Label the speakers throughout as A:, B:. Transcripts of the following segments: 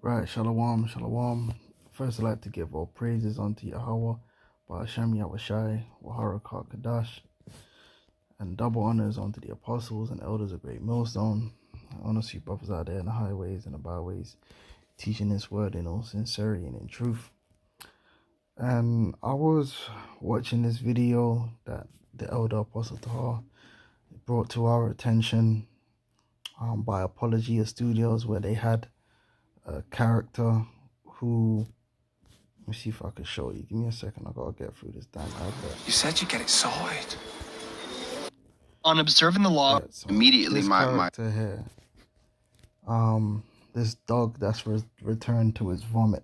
A: Right, shalom, shalom. First, I'd like to give all praises unto YAHAWAH, SHAM, YAHAWASHI, RACHAA, QADASH, and double honors unto the apostles and elders of Great Millstone. Honors you brothers out there in the highways and the byways, teaching this word in all sincerity and in truth. And I was watching this video that the elder Apostle Taha brought to our attention by Apologia Studios, where they had a character who, let me see if I can show you. Give me a second. I gotta get through this damn advert.
B: You said you get it sorted. On observing the law,
A: Yeah, so
B: immediately
A: this
B: my
A: character here, this dog that's returned to his vomit.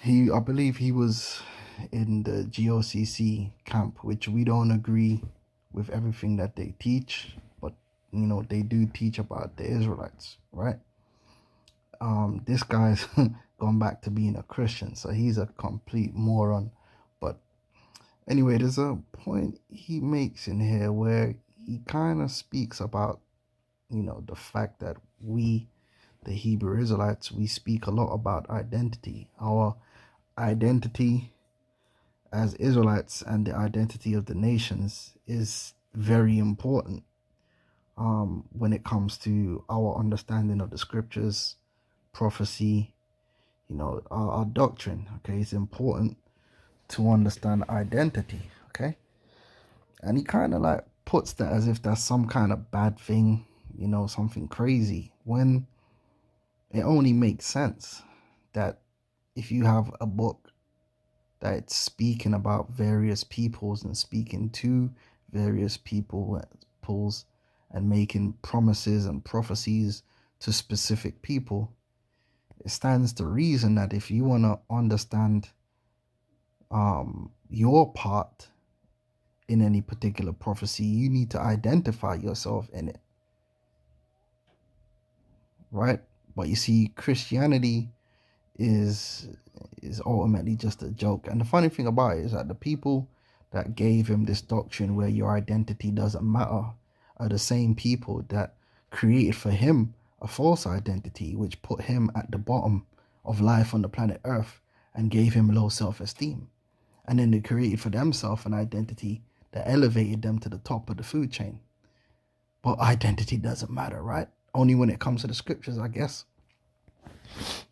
A: I believe he was in the GOCC camp, which we don't agree with everything that they teach, but you know they do teach about the Israelites, right? This guy's gone back to being a Christian, so he's a complete moron. But anyway, there's a point he makes in here where he kind of speaks about, you know, the fact that we, the Hebrew Israelites, we speak a lot about identity. Our identity as Israelites and the identity of the nations is very important when it comes to our understanding of the scriptures, prophecy, you know, our doctrine. Okay, it's important to understand identity. Okay, and he kind of like puts that as if that's some kind of bad thing, you know, something crazy, when it only makes sense that if you have a book that's speaking about various peoples and speaking to various peoples and making promises and prophecies to specific people, it stands to reason that if you want to understand your part in any particular prophecy, you need to identify yourself in it, right? But you see, Christianity is ultimately just a joke. And the funny thing about it is that the people that gave him this doctrine where your identity doesn't matter are the same people that created for him a false identity, which put him at the bottom of life on the planet Earth and gave him low self-esteem. And then they created for themselves an identity that elevated them to the top of the food chain. But identity doesn't matter, right? Only when it comes to the scriptures, I guess.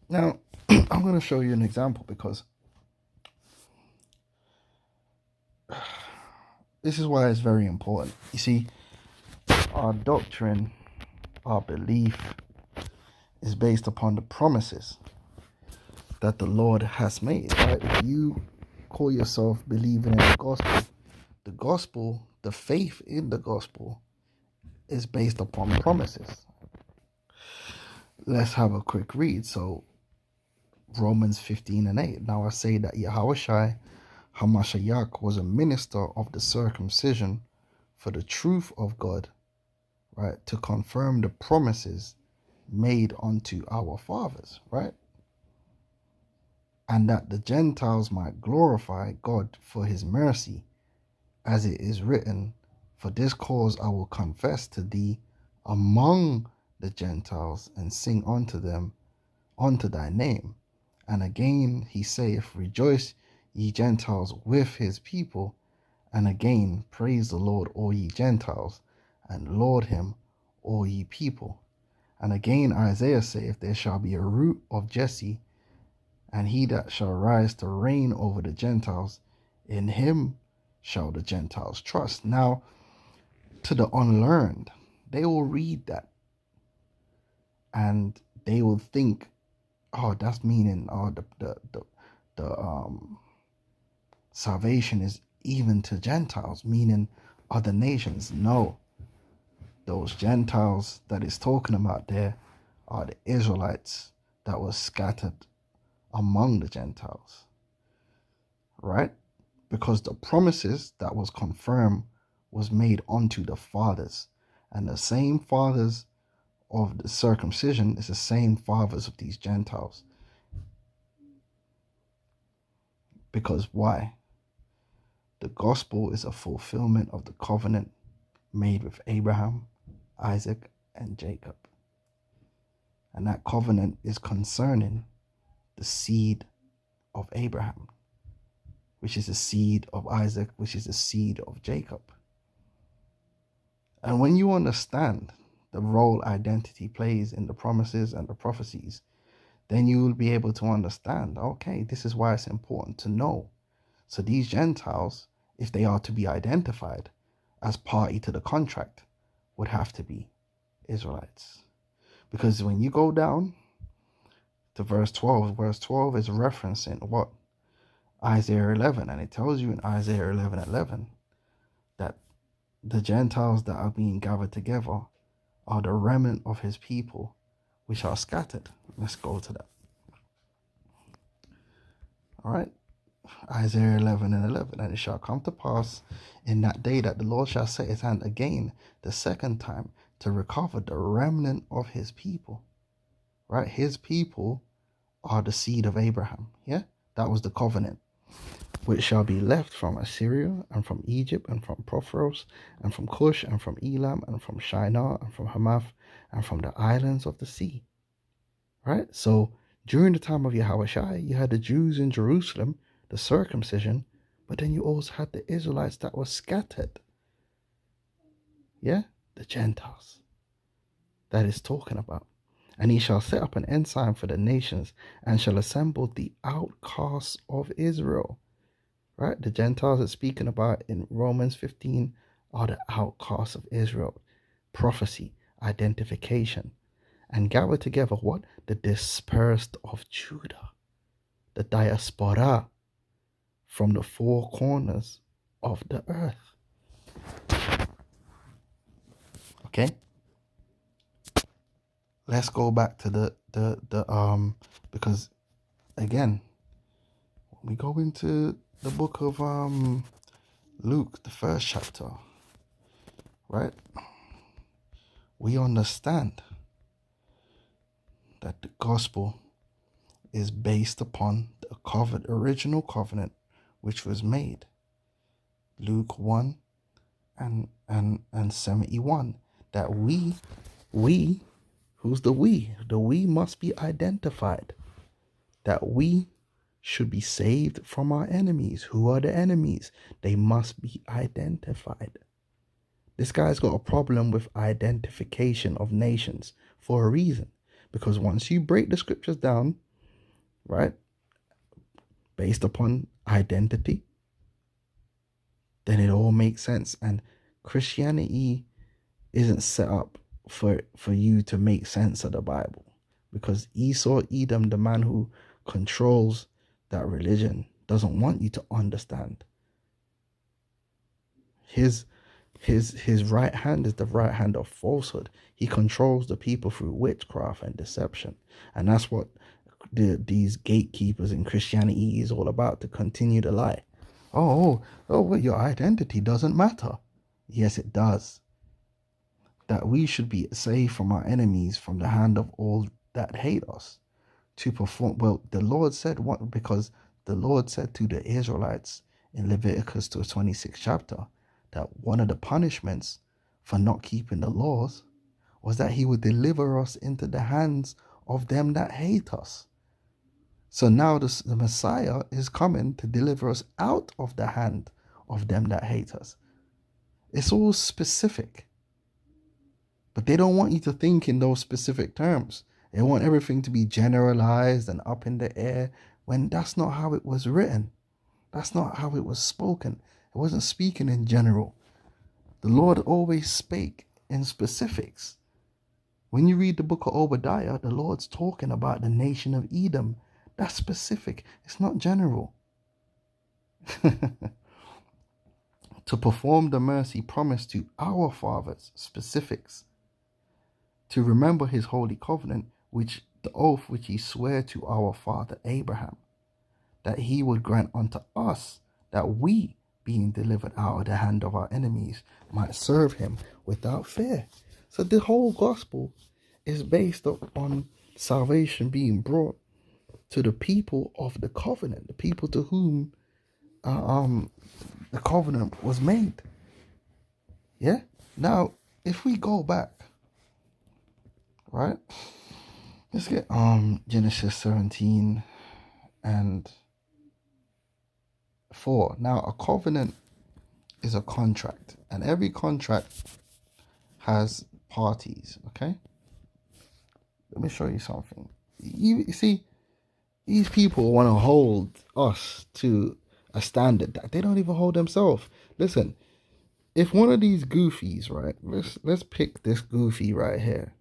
A: Now, I'm going to show you an example, because this is why it's very important. You see, our doctrine, our belief is based upon the promises that the Lord has made, right? If you call yourself believing in the gospel, the faith in the gospel is based upon promises. Let's have a quick read. So Romans 15:8. Now I say that Yahawashi Hamashiach was a minister of the circumcision for the truth of God, right, to confirm the promises made unto our fathers, right, and that the Gentiles might glorify God for his mercy, as it is written, for this cause I will confess to thee among the Gentiles, and sing unto them unto thy name. And again he saith, rejoice ye Gentiles with his people. And again, praise the Lord, all ye Gentiles, and laud him, all ye people. And again Isaiah saith, there shall be a root of Jesse, and he that shall rise to reign over the Gentiles, in him shall the Gentiles trust. Now, to the unlearned, they will read that and they will think, oh, that's meaning, oh, the salvation is even to Gentiles, meaning other nations. No, those Gentiles that is talking about there are the Israelites that was scattered among the Gentiles, right? Because the promises that was confirmed was made unto the fathers, and the same fathers of the circumcision is the same fathers of these Gentiles. Because why? The gospel is a fulfillment of the covenant made with Abraham, Isaac, and Jacob. And that covenant is concerning the seed of Abraham, which is the seed of Isaac, which is the seed of Jacob. And when you understand the role identity plays in the promises and the prophecies, then you will be able to understand, okay, this is why it's important to know. So these Gentiles, if they are to be identified as party to the contract, would have to be Israelites. Because when you go down to verse 12 is referencing what? Isaiah 11. And it tells you in Isaiah 11:11 that the Gentiles that are being gathered together are the remnant of his people, which are scattered. Let's go to that. All right. Isaiah 11:11. And it shall come to pass in that day that the Lord shall set his hand again the second time to recover the remnant of his people. Right? His people are the seed of Abraham. Yeah? That was the covenant, which shall be left from Assyria and from Egypt and from Prophros and from Cush and from Elam and from Shinar and from Hamath and from the islands of the sea. Right? So during the time of YAHAWASHI, you had the Jews in Jerusalem, the circumcision, but then you also had the Israelites that were scattered. Yeah? The Gentiles. That is talking about. And he shall set up an ensign for the nations and shall assemble the outcasts of Israel. Right? The Gentiles it's speaking about in Romans 15 are the outcasts of Israel. Prophecy, identification. And gather together what? The dispersed of Judah. The diaspora from the four corners of the earth. Okay? Let's go back to the because again, when we go into the book of Luke, the first chapter, right? We understand that the gospel is based upon the original covenant which was made. Luke 1 and 71. That we, who's the we? The we must be identified. That we should be saved from our enemies. Who are the enemies? They must be identified. This guy's got a problem with identification of nations for a reason. Because once you break the scriptures down, right, based upon identity, then it all makes sense. And Christianity isn't set up for you to make sense of the Bible. Because Esau, Edom, the man who controls that religion, doesn't want you to understand. His right hand is the right hand of falsehood. He controls the people through witchcraft and deception. And that's what these gatekeepers in Christianity is all about, to continue to lie. Well, your identity doesn't matter. Yes, it does. That we should be saved from our enemies, from the hand of all that hate us, to perform. Well, the Lord said what? Because the Lord said to the Israelites in Leviticus 26th chapter that one of the punishments for not keeping the laws was that he would deliver us into the hands of them that hate us. So now the Messiah is coming to deliver us out of the hand of them that hate us. It's all specific. But they don't want you to think in those specific terms. They want everything to be generalized and up in the air, when that's not how it was written. That's not how it was spoken. It wasn't speaking in general. The Lord always spake in specifics. When you read the book of Obadiah, the Lord's talking about the nation of Edom. That's specific. It's not general. To perform the mercy promised to our fathers, specifics. To remember his holy covenant, which the oath which he sware to our father Abraham, that he would grant unto us, that we, being delivered out of the hand of our enemies, might serve him without fear. So the whole gospel is based on salvation being brought to the people of the covenant, the people to whom the covenant was made. Yeah? Now, if we go back, right, Let's get Genesis 17 and 4. Now a covenant is a contract, and every contract has parties. Okay, let me show you something. You see, these people want to hold us to a standard that they don't even hold themselves. Listen, if one of these goofies, right? Let's pick this goofy right here.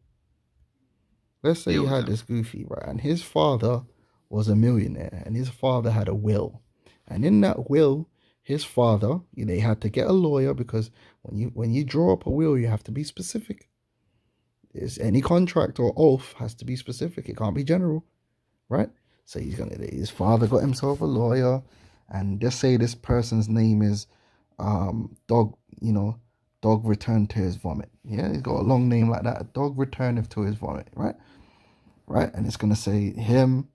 A: Let's say you had this goofy, right? And his father was a millionaire, and his father had a will. And in that will, his father, they had to get a lawyer, because when you draw up a will, you have to be specific. It's any contract or oath has to be specific. It can't be general, right? So his father got himself a lawyer, and just say this person's name is dog, dog returned to his vomit. Yeah, he's got a long name like that. Dog returneth to his vomit, right? Right? And it's gonna say him,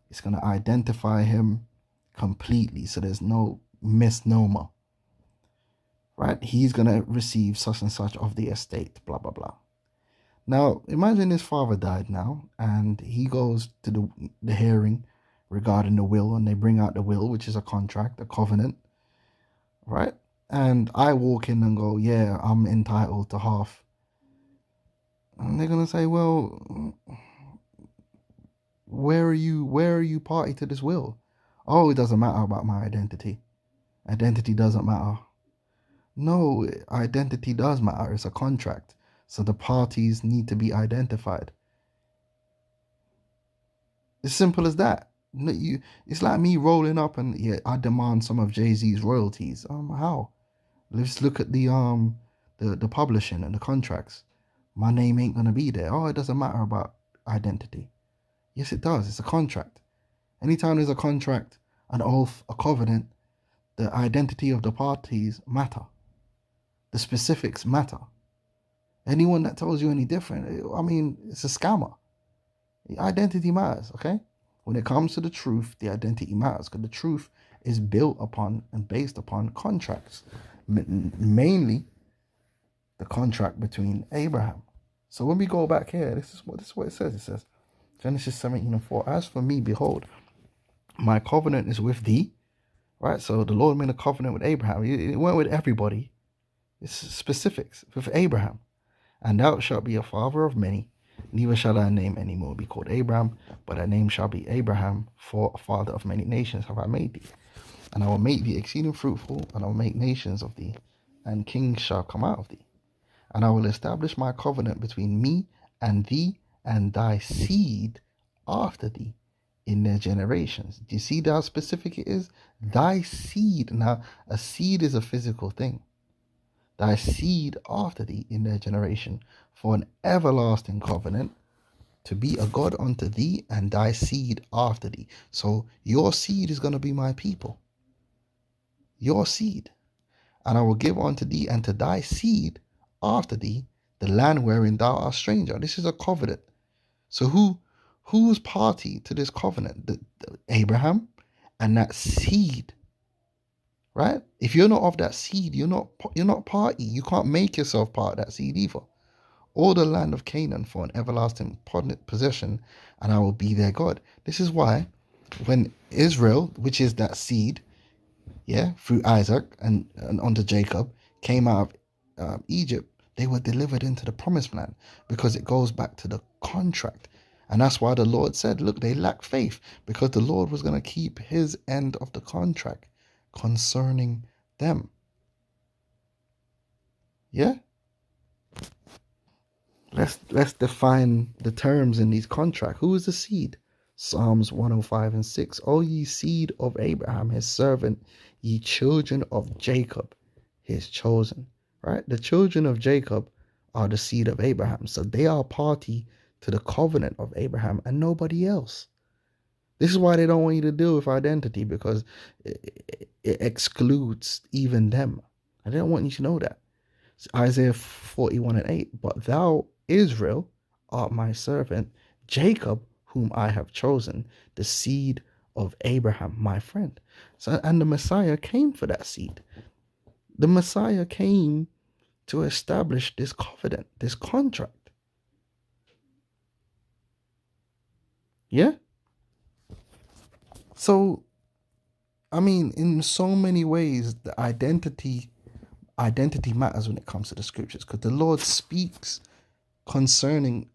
A: it's gonna identify him completely, so there's no misnomer. Right? He's gonna receive such and such of the estate, blah blah blah. Now, imagine his father died now, and he goes to the hearing regarding the will, and they bring out the will, which is a contract, a covenant, right? And I walk in and go, yeah, I'm entitled to half. And they're going to say, well, where are you party to this will? Oh, it doesn't matter about my identity. Identity doesn't matter. No, identity does matter. It's a contract. So the parties need to be identified. It's simple as that. It's like me rolling up and I demand some of Jay-Z's royalties. How? Let's look at the publishing and the contracts. My name ain't gonna be there. Oh, it doesn't matter about identity. Yes, it does. It's a contract. Anytime there's a contract, an oath, a covenant, the identity of the parties matter. The specifics matter. Anyone that tells you any different, it's a scammer. The identity matters, okay? When it comes to the truth, the identity matters, because the truth is built upon and based upon contracts. Mainly the contract between Abraham. So when we go back here, this is what it says. It says, Genesis 17 and 4, as for me, behold, my covenant is with thee. Right? So the Lord made a covenant with Abraham. It weren't with everybody. It's specifics with Abraham. And thou shalt be a father of many, neither shall thy name any more be called Abraham, but thy name shall be Abraham, for a father of many nations have I made thee. And I will make thee exceeding fruitful, and I will make nations of thee, and kings shall come out of thee. And I will establish my covenant between me and thee and thy seed after thee in their generations. Do you see how specific it is? Thy seed. Now, a seed is a physical thing. Thy seed after thee in their generation, for an everlasting covenant, to be a God unto thee and thy seed after thee. So your seed is going to be my people. Your seed. And I will give unto thee and to thy seed after thee the land wherein thou art stranger. This is a covenant. So who's party to this covenant? The Abraham and that seed. Right? If you're not of that seed, you're not party. You can't make yourself part of that seed either. All the land of Canaan for an everlasting possession, and I will be their God. This is why when Israel, which is that seed, through Isaac and onto Jacob, came out of Egypt, they were delivered into the promised land, because it goes back to the contract. And that's why the Lord said, look, they lack faith, because the Lord was going to keep his end of the contract concerning them. Yeah? Let's define the terms in these contracts. Who is the seed? Psalms 105 and 6. O ye seed of Abraham, his servant, ye children of Jacob, his chosen. Right? The children of Jacob are the seed of Abraham. So they are party to the covenant of Abraham and nobody else. This is why they don't want you to deal with identity, because it excludes even them. I don't want you to know that. It's Isaiah 41 and 8. But thou, Israel, art my servant, Jacob, whom I have chosen, the seed of Abraham, my friend. So, and the Messiah came for that seed. The Messiah came to establish this covenant, this contract. Yeah. So, I mean, in so many ways, the identity matters when it comes to the scriptures, because the Lord speaks concerning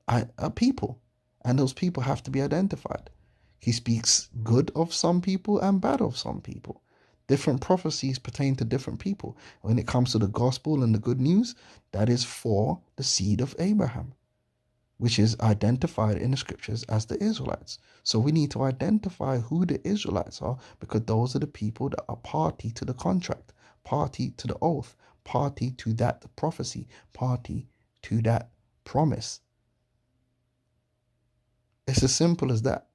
A: a people, and those people have to be identified. He speaks good of some people and bad of some people. Different prophecies pertain to different people. When it comes to the gospel and the good news, that is for the seed of Abraham, which is identified in the scriptures as the Israelites. So we need to identify who the Israelites are, because those are the people that are party to the contract, party to the oath, party to that prophecy, party to that promise. It's as simple as that.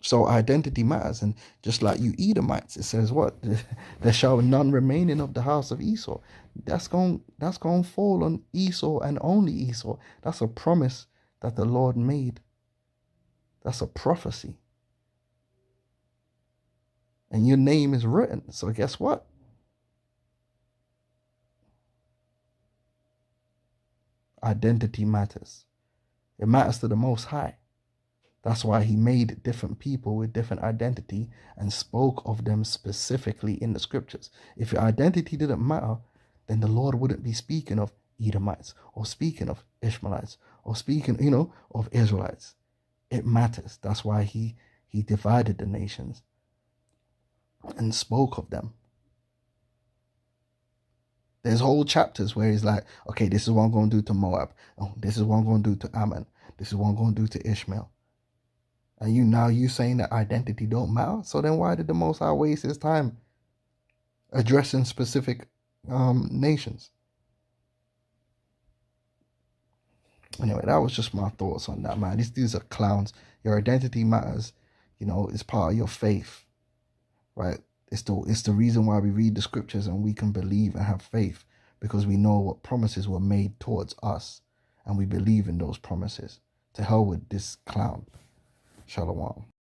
A: So identity matters. And just like you Edomites, it says what? There shall none remaining of the house of Esau. That's going to fall on Esau and only Esau. That's a promise that the Lord made. That's a prophecy. And your name is written. So guess what? Identity matters. It matters to the Most High. That's why he made different people with different identity and spoke of them specifically in the scriptures. If your identity didn't matter, then the Lord wouldn't be speaking of Edomites or speaking of Ishmaelites or speaking, of Israelites. It matters. That's why he divided the nations and spoke of them. There's whole chapters where he's like, okay, this is what I'm going to do to Moab. Oh, this is what I'm going to do to Ammon. This is what I'm going to do to Ishmael. And you saying that identity don't matter? So then why did the Most High waste his time addressing specific nations? Anyway, that was just my thoughts on that, man. These dudes are clowns. Your identity matters. It's part of your faith, right? It's the reason why we read the scriptures and we can believe and have faith, because we know what promises were made towards us and we believe in those promises. To hell with this clown. Shalom.